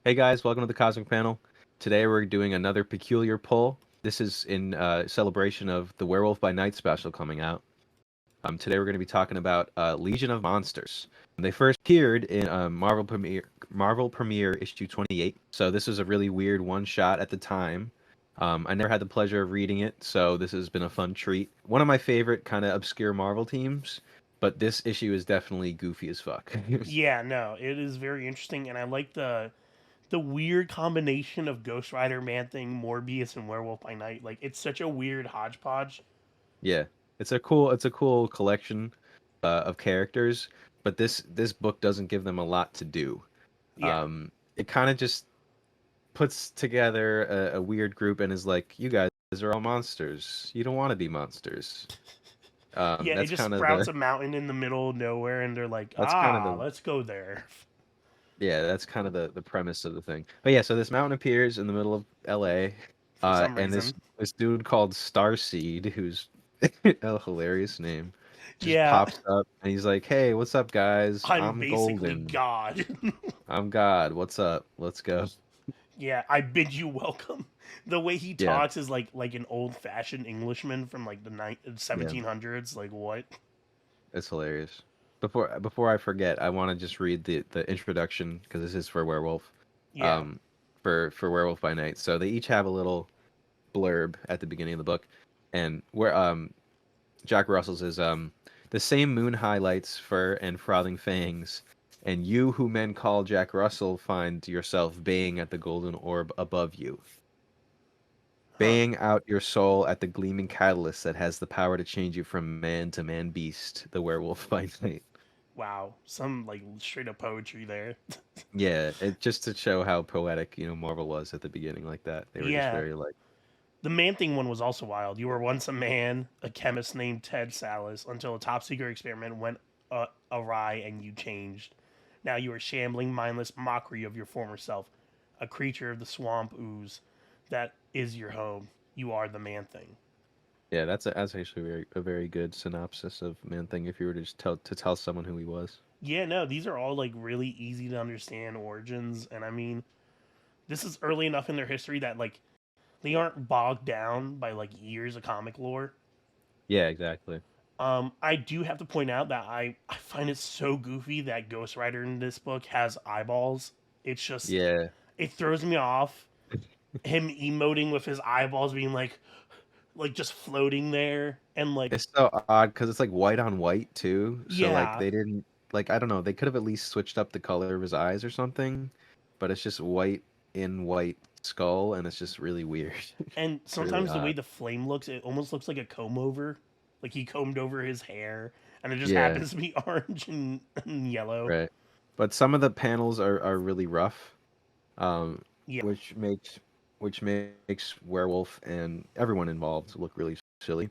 Hey guys, welcome to the Cosmic Panel. Today we're doing another peculiar pull. This is in celebration of the Werewolf by Night special coming out. Today we're going to be talking about Legion of Monsters. They first appeared in Marvel Premiere issue 28. So this was a really weird one shot at the time. I never had the pleasure of reading it, so this has been a fun treat. One of my favorite kind of obscure Marvel teams, but this issue is definitely goofy as fuck. Yeah, no, it is very interesting, and I like the weird combination of Ghost Rider, Man Thing, Morbius, and Werewolf by Night. Like it's such a weird hodgepodge. Yeah, it's a cool collection of characters, but this book doesn't give them a lot to do. Yeah, It kind of just puts together a weird group and is like, you guys are all monsters. You don't want to be monsters. yeah, it That's just kind of sprouts the a mountain in the middle of nowhere, and they're like, that's kind of let's go there that's kind of the premise of the thing. But yeah, so this mountain appears in the middle of L.A. for some And reason. this dude called Starseed, who's a hilarious name, just Yeah, pops up and he's like, "Hey, what's up, guys? I'm I'm basically Golden. God. I'm God. What's up? Let's go." Yeah, I bid you welcome. The way he Yeah, talks is like an old fashioned Englishman from like the yeah, 1700s. Like what? it's hilarious. Before I forget, I want to just read the introduction because this is for Werewolf, Yeah, um, for Werewolf by Night. So they each have a little blurb at the beginning of the book, and where Jack Russell's is the same moon highlights fur and frothing fangs, and you who men call Jack Russell find yourself baying at the golden orb above you, huh? baying out your soul at the gleaming catalyst that has the power to change you from man to man beast, the werewolf by night. Wow, some like straight up poetry there. Yeah, it just to show how poetic, Marvel was at the beginning like that. They were just Yeah, very like, the Man Thing one was also wild. You were once a man, a chemist named Ted Sallis, until a top secret experiment went awry and you changed. Now you are shambling, mindless mockery of your former self, a creature of the swamp ooze that is your home. You are the Man Thing. yeah, that's actually a very good synopsis of Man Thing if you were to just tell someone who he was. Yeah, no, these are all like really easy to understand origins, and I mean, this is early enough in their history that like they aren't bogged down by like years of comic lore. Yeah, exactly. I do have to point out that I find it so goofy that Ghost Rider in this book has eyeballs. It's just Yeah. it throws me off. Him emoting with his eyeballs being like just floating there and like It's so odd because it's like white on white too. So like yeah. they didn't like I don't know, they could have at least switched up the color of his eyes or something, but it's just white in white skull and it's just really weird. And It's really sometimes the way odd. the flame looks, it almost looks like a comb over. Like he combed over his hair and it just Yeah, happens to be orange and yellow. right. But some of the panels are really rough, um, Yeah. which makes Werewolf and everyone involved look really silly.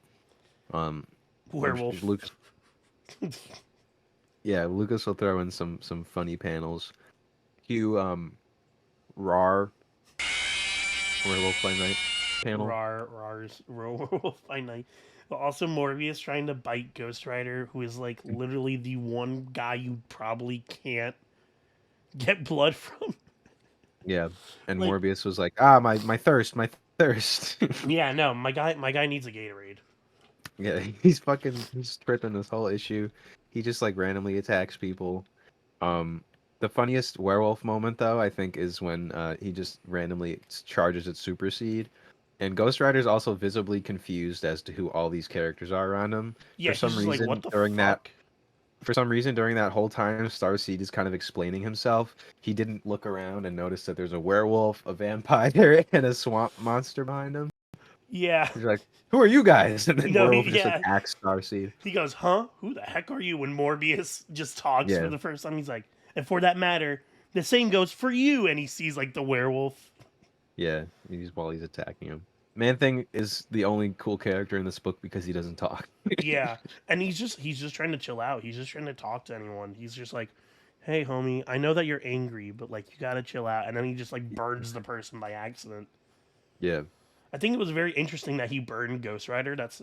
Werewolf. Lucas, yeah, Lucas will throw in some funny panels. Cue Rar Werewolf by Night panel. Werewolf by night. But also Morbius trying to bite Ghost Rider, who is like literally the one guy you probably can't get blood from. Yeah, and Like, Morbius was like, my thirst, my thirst. yeah, no, my guy needs a Gatorade. Yeah, he's tripping this whole issue. He just like randomly attacks people. The funniest werewolf moment though, I think, is when he just randomly charges at Super Seed, and Ghost Rider's also visibly confused as to who all these characters are around him. Yeah, For he's some just like, what reason, the during that fuck? for some reason during that whole time Starseed is kind of explaining himself, he didn't look around and notice that there's a werewolf, a vampire, and a swamp monster behind him. Yeah, He's like, "Who are you guys?" And then no, Werewolf just yeah. attacks Starseed. He goes, huh? Who the heck are you? When Morbius just talks for Yeah, the first time, he's like, and for that matter, the same goes for you. And he sees like the werewolf. yeah. While he's attacking him. Man Thing is the only cool character in this book because he doesn't talk. Yeah, and he's just trying to chill out. He's just trying to talk to anyone. He's just like, "Hey, homie, I know that you're angry, but like you gotta chill out." And then he just like burns the person by accident. Yeah, I think it was very interesting that he burned Ghost Rider. That's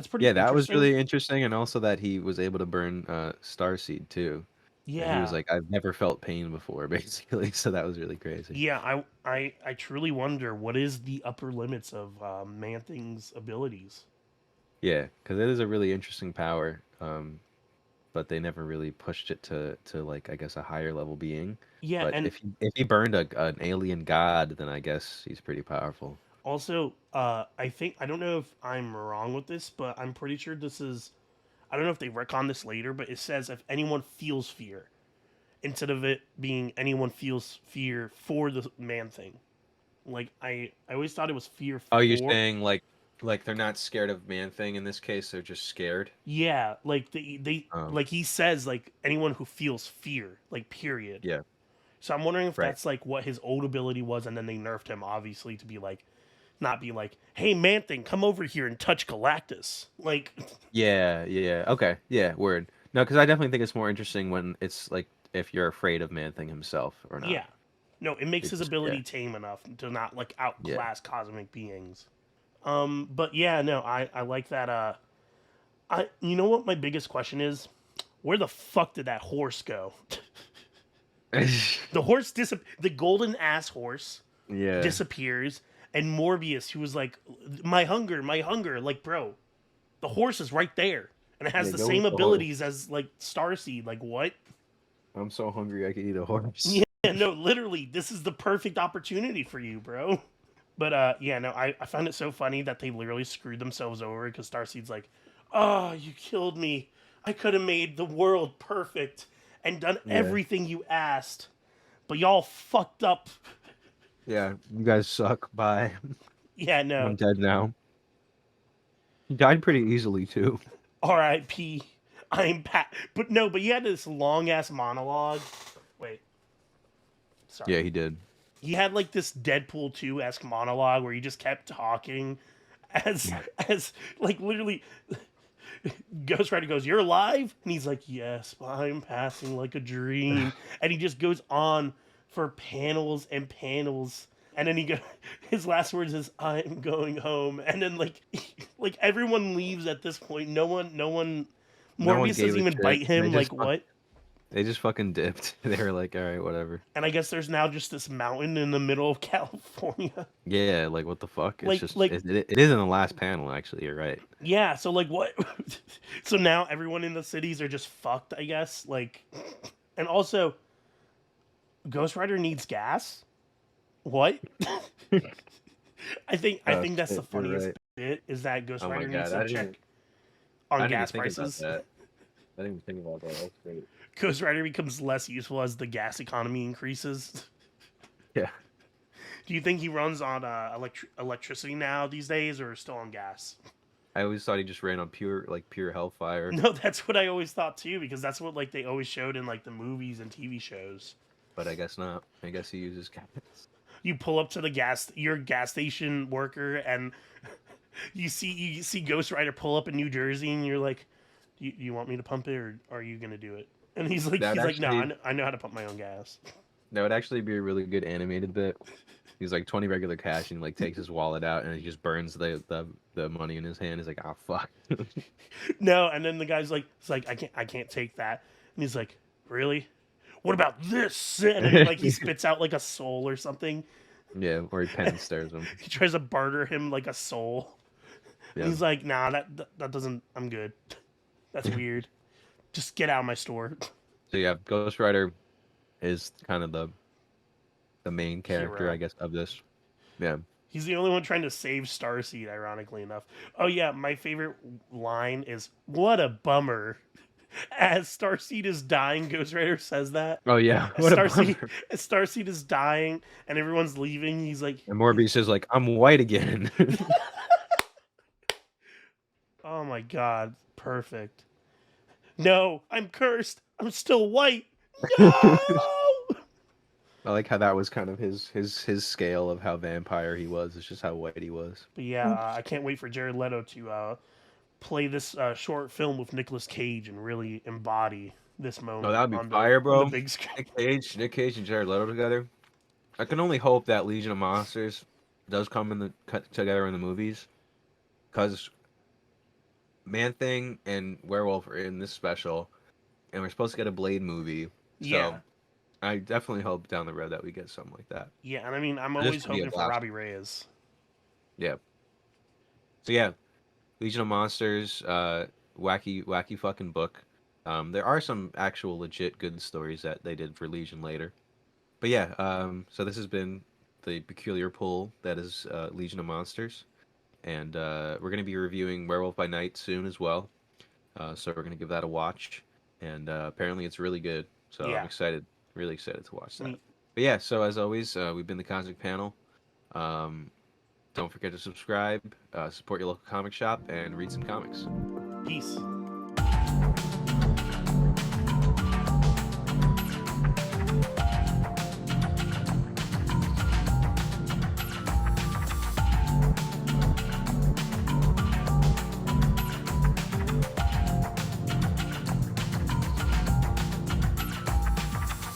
pretty yeah. That was interesting. really interesting, and also that he was able to burn Starseed too. And he was Yeah. like, I've never felt pain before, basically. So that was really crazy. Yeah, I truly wonder what is the upper limits of Man-Thing's abilities. Yeah, because it is a really interesting power. But they never really pushed it to like I guess a higher level being. Yeah, But and if he burned an alien god, then I guess he's pretty powerful. also, I think I don't know if I'm wrong with this, but I'm pretty sure this is. I don't know if they retcon this later, but it says if anyone feels fear, instead of it being anyone feels fear for the Man Thing. Like I always thought it was fear Oh, you're for. saying like they're not scared of Man Thing in this case, they're just scared. Yeah, like they Oh, like he says like anyone who feels fear, like period. yeah, So I'm wondering if right. that's like what his old ability was, and then they nerfed him obviously to be like not be like, hey Man Thing, come over here and touch Galactus. Like Yeah, yeah. Okay, yeah. Word. No, because I definitely think it's more interesting when it's like if you're afraid of Man Thing himself or not. yeah. No, it makes It's his just yeah, ability tame enough to not like yeah. outclass cosmic beings. But yeah, no, I like that. I you know what my biggest question is? Where the fuck did that horse go? The horse the golden ass horse Yeah. disappears, and Morbius, who was like, my hunger, my hunger. Like, bro, the horse is right there, and it has Yeah, the go same eat the horse. abilities as like Starseed. Like, what? I'm so hungry I could eat a horse. Yeah, no, literally, this is the perfect opportunity for you, bro. But yeah, no, I found it so funny that they literally screwed themselves over because Starseed's like, oh, you killed me. I could have made the world perfect and done Yeah. everything you asked, but y'all fucked up. Yeah. You guys suck. Bye. Yeah, I'm no, dead now. He died pretty easily too. R.I.P. I'm Pat. But no, but you had this long ass monologue. Wait, sorry. Yeah, he did. He had like this Deadpool 2 esque monologue where he just kept talking as as like literally Ghost Rider goes, "You're alive?" And he's like, "Yes, I'm passing like a dream." And he just goes on for panels and panels. And then he go his last words is I'm going home. And then like everyone leaves at this point. No one No one Morbius gave doesn't a even shit. bite him. Like what? They just fucking dipped. They were like, all right, whatever. And I guess there's now just this mountain in the middle of California. Yeah, like what the fuck? It's like just like it is in the last panel actually. You're right. yeah, so like what so now everyone in the cities are just fucked, I guess. Like and also Ghost Rider needs gas? What? I Oh think that's the shit, you're funniest right. bit is that Ghost Oh my Rider needs god, to check on I didn't even gas think about prices. that. I didn't even think about that. That's great. Ghost Rider becomes less useful as the gas economy increases. Yeah. Do you think he runs on electricity now these days, or still on gas? I always thought he just ran on pure hellfire, No, that's what I always thought too, because that's what like they always showed in like the movies and TV shows. but I guess not. I guess he uses gas. You pull up to the your gas station worker, and you see Ghost Rider pull up in New Jersey, and you're like, do you want me to pump it, or are you gonna do it? And That would no, actually I know how to pump my own gas. that would actually be a really good animated bit. He's like 20 regular cash and he like takes his wallet out and he just burns the money in his hand. He's like, oh fuck. No, and then the guy's like, it's like I can't take that, and he's like, really? What about this? And then like he spits out like a soul or something. Yeah, or he pen stares him. He tries to barter him like a soul. And Yeah. he's like, nah, that doesn't. I'm good. That's weird. Just get out of my store. So yeah, Ghost Rider is kind of the main character, Hero. I guess, of this. Yeah. He's the only one trying to save Starseed, ironically enough. Oh yeah, my favorite line is "What a bummer." As Starseed is dying, Ghost Rider says that. Oh yeah, As what a Starseed, bummer. as Starseed is dying and everyone's leaving, he's like, And Morbius is like, I'm white again. "Oh my god, perfect." No, I'm cursed. I'm still white. No. I like how that was kind of his scale of how vampire he was. It's just how white he was. But yeah, I can't wait for Jared Leto to play this short film with Nicolas Cage and really embody this Oh, that moment would be on fire, the bro. big screen. Nick Cage, and Jared Leto together. I can only hope that Legion of Monsters does come in the cut together in the movies, because Man Thing and Werewolf are in this special, and we're supposed to get a Blade movie. So Yeah. I definitely hope down the road that we get something like that. Yeah, and I mean, I'm This always could be a hoping for blast. Robbie Reyes. Yeah. So yeah, Legion of Monsters, wacky fucking book. There are some actual legit good stories that they did for Legion later. But yeah, so this has been the peculiar pull that is Legion of Monsters, and we're gonna be reviewing Werewolf by Night soon as well. So we're gonna give that a watch, and apparently it's really good. So I'm Yeah. excited, really excited to watch that. Sweet. But yeah, so as always, we've been the Cosmic Panel. Um, don't forget to subscribe, support your local comic shop, and read some comics. Peace.